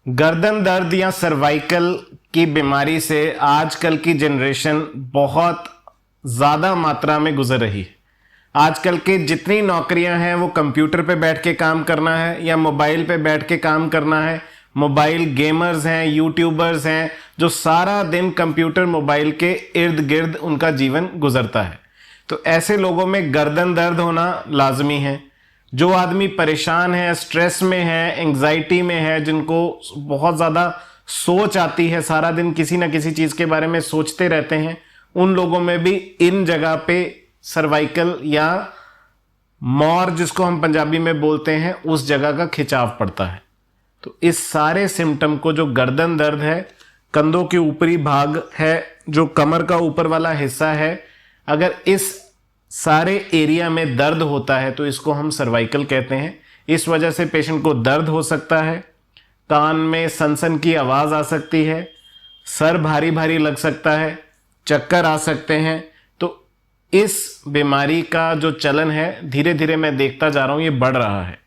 गर्दन दर्द या सर्वाइकल की बीमारी से आजकल की जनरेशन बहुत ज़्यादा मात्रा में गुजर रही है। आजकल के जितनी नौकरियां हैं वो कंप्यूटर पे बैठ के काम करना है या मोबाइल पे बैठ के काम करना है। मोबाइल गेमर्स हैं, यूट्यूबर्स हैं, जो सारा दिन कंप्यूटर मोबाइल के इर्द गिर्द उनका जीवन गुजरता है। तो ऐसे लोगों में गर्दन दर्द होना लाजमी है। जो आदमी परेशान है, स्ट्रेस में है, एंग्जाइटी में है, जिनको बहुत ज़्यादा सोच आती है, सारा दिन किसी ना किसी चीज़ के बारे में सोचते रहते हैं, उन लोगों में भी इन जगह पे सर्वाइकल या मौर जिसको हम पंजाबी में बोलते हैं उस जगह का खिंचाव पड़ता है। तो इस सारे सिम्टम को, जो गर्दन दर्द है, कंधों के ऊपरी भाग है, जो कमर का ऊपर वाला हिस्सा है, अगर इस सारे एरिया में दर्द होता है तो इसको हम सर्वाइकल कहते हैं। इस वजह से पेशेंट को दर्द हो सकता है, कान में सनसन की आवाज़ आ सकती है, सर भारी भारी लग सकता है, चक्कर आ सकते हैं। तो इस बीमारी का जो चलन है धीरे धीरे मैं देखता जा रहा हूँ, ये बढ़ रहा है।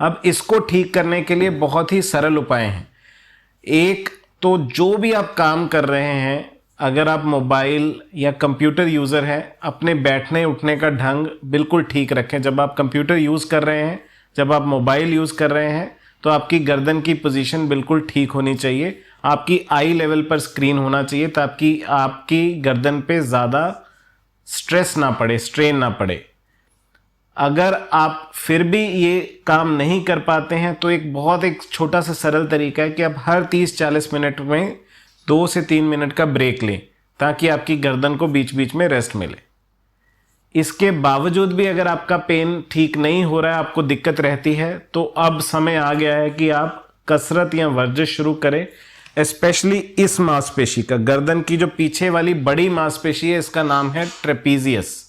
अब इसको ठीक करने के लिए बहुत ही सरल उपाय हैं। एक तो जो भी आप काम कर रहे हैं, अगर आप मोबाइल या कंप्यूटर यूज़र हैं, अपने बैठने उठने का ढंग बिल्कुल ठीक रखें। जब आप कंप्यूटर यूज़ कर रहे हैं, जब आप मोबाइल यूज़ कर रहे हैं, तो आपकी गर्दन की पोजीशन बिल्कुल ठीक होनी चाहिए। आपकी आई लेवल पर स्क्रीन होना चाहिए ताकि आपकी गर्दन पे ज़्यादा स्ट्रेस ना पड़े, स्ट्रेन ना पड़े। अगर आप फिर भी ये काम नहीं कर पाते हैं तो एक छोटा सा सरल तरीका है कि आप हर 30-40 मिनट में 2 से 3 मिनट का ब्रेक लें ताकि आपकी गर्दन को बीच बीच में रेस्ट मिले। इसके बावजूद भी अगर आपका पेन ठीक नहीं हो रहा है, आपको दिक्कत रहती है, तो अब समय आ गया है कि आप कसरत या वर्जिश शुरू करें। स्पेशली इस मांसपेशी का, गर्दन की जो पीछे वाली बड़ी मांसपेशी है, इसका नाम है ट्रेपीजियस।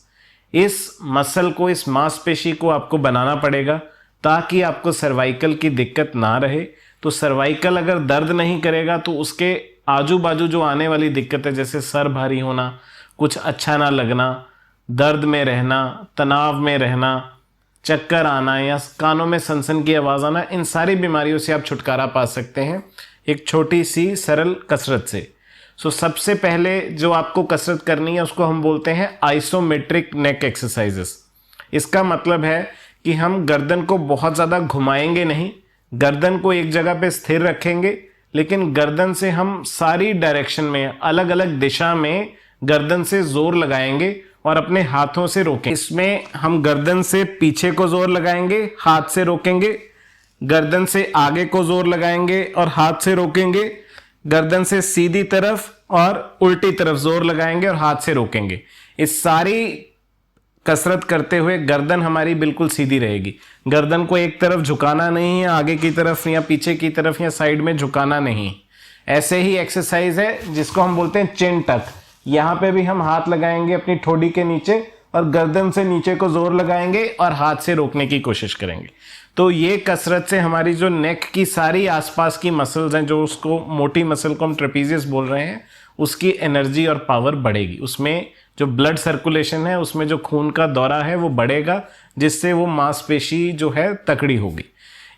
इस मसल को, इस मांसपेशी को आपको बनाना पड़ेगा ताकि आपको सर्वाइकल की दिक्कत ना रहे। तो सर्वाइकल अगर दर्द नहीं करेगा तो उसके आजू बाजू जो आने वाली दिक्कत है, जैसे सर भारी होना, कुछ अच्छा ना लगना, दर्द में रहना, तनाव में रहना, चक्कर आना या कानों में सनसन की आवाज़ आना, इन सारी बीमारियों से आप छुटकारा पा सकते हैं एक छोटी सी सरल कसरत से। सबसे पहले जो आपको कसरत करनी है उसको हम बोलते हैं आइसोमेट्रिक नेक एक्सरसाइजेस। इसका मतलब है कि हम गर्दन को बहुत ज़्यादा घुमाएंगे नहीं, गर्दन को एक जगह पे स्थिर रखेंगे, लेकिन गर्दन से हम सारी डायरेक्शन में, अलग अलग दिशा में गर्दन से जोर लगाएंगे और अपने हाथों से रोकें। इसमें हम गर्दन से पीछे को जोर लगाएंगे, हाथ से रोकेंगे, गर्दन से आगे को जोर लगाएंगे और हाथ से रोकेंगे, गर्दन से सीधी तरफ और उल्टी तरफ जोर लगाएंगे और हाथ से रोकेंगे। इस सारी कसरत करते हुए गर्दन हमारी बिल्कुल सीधी रहेगी। गर्दन को एक तरफ झुकाना नहीं है, आगे की तरफ या पीछे की तरफ या साइड में झुकाना नहीं। ऐसे ही एक्सरसाइज है जिसको हम बोलते हैं चिन टक। यहाँ पे भी हम हाथ लगाएंगे अपनी ठोड़ी के नीचे और गर्दन से नीचे को जोर लगाएंगे और हाथ से रोकने की कोशिश करेंगे। तो ये कसरत से हमारी जो नेक की सारी आसपास की मसल्स हैं, जो उसको मोटी मसल को हम ट्रेपीजियस बोल रहे हैं, उसकी एनर्जी और पावर बढ़ेगी। उसमें जो ब्लड सर्कुलेशन है, उसमें जो खून का दौरा है वो बढ़ेगा, जिससे वो मांसपेशी जो है तकड़ी होगी।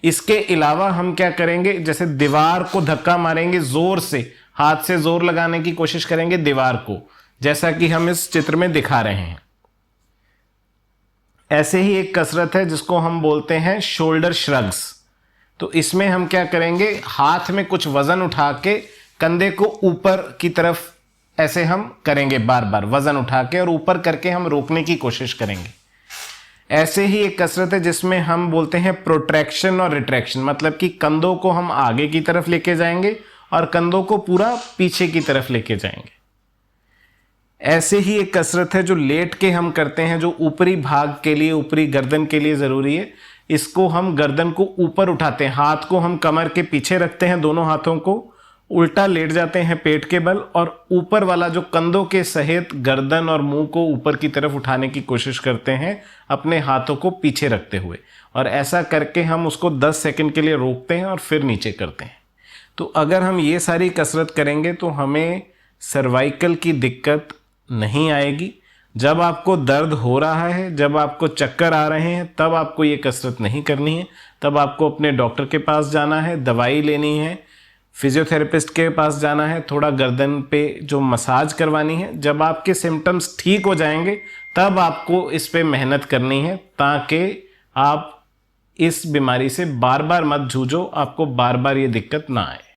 इसके अलावा हम क्या करेंगे, जैसे दीवार को धक्का मारेंगे जोर से, हाथ से जोर लगाने की कोशिश करेंगे दीवार को, जैसा कि हम इस चित्र में दिखा रहे हैं। ऐसे ही एक कसरत है जिसको हम बोलते हैं शोल्डर श्रग्स। तो इसमें हम क्या करेंगे, हाथ में कुछ वजन उठा के कंधे को ऊपर की तरफ ऐसे हम करेंगे, बार बार वजन उठा के और ऊपर करके हम रोकने की कोशिश करेंगे। ऐसे ही एक कसरत है जिसमें हम बोलते हैं प्रोट्रैक्शन और रिट्रैक्शन, मतलब कि कंधों को हम आगे की तरफ लेके जाएंगे और कंधों को पूरा पीछे की तरफ लेके जाएंगे। ऐसे ही एक कसरत है जो लेट के हम करते हैं, जो ऊपरी भाग के लिए, ऊपरी गर्दन के लिए ज़रूरी है। इसको हम गर्दन को ऊपर उठाते हैं, हाथ को हम कमर के पीछे रखते हैं, दोनों हाथों को उल्टा लेट जाते हैं पेट के बल, और ऊपर वाला जो कंधों के सहित गर्दन और मुंह को ऊपर की तरफ उठाने की कोशिश करते हैं अपने हाथों को पीछे रखते हुए। और ऐसा करके हम उसको 10 सेकंड के लिए रोकते हैं और फिर नीचे करते हैं। तो अगर हम ये सारी कसरत करेंगे तो हमें सर्वाइकल की दिक्कत नहीं आएगी। जब आपको दर्द हो रहा है, जब आपको चक्कर आ रहे हैं, तब आपको ये कसरत नहीं करनी है। तब आपको अपने डॉक्टर के पास जाना है, दवाई लेनी है, फिजियोथेरेपिस्ट के पास जाना है, थोड़ा गर्दन पे जो मसाज करवानी है। जब आपके सिम्टम्स ठीक हो जाएंगे तब आपको इस पे मेहनत करनी है, ताकि आप इस बीमारी से बार बार मत जूझो, आपको बार बार ये दिक्कत ना आए।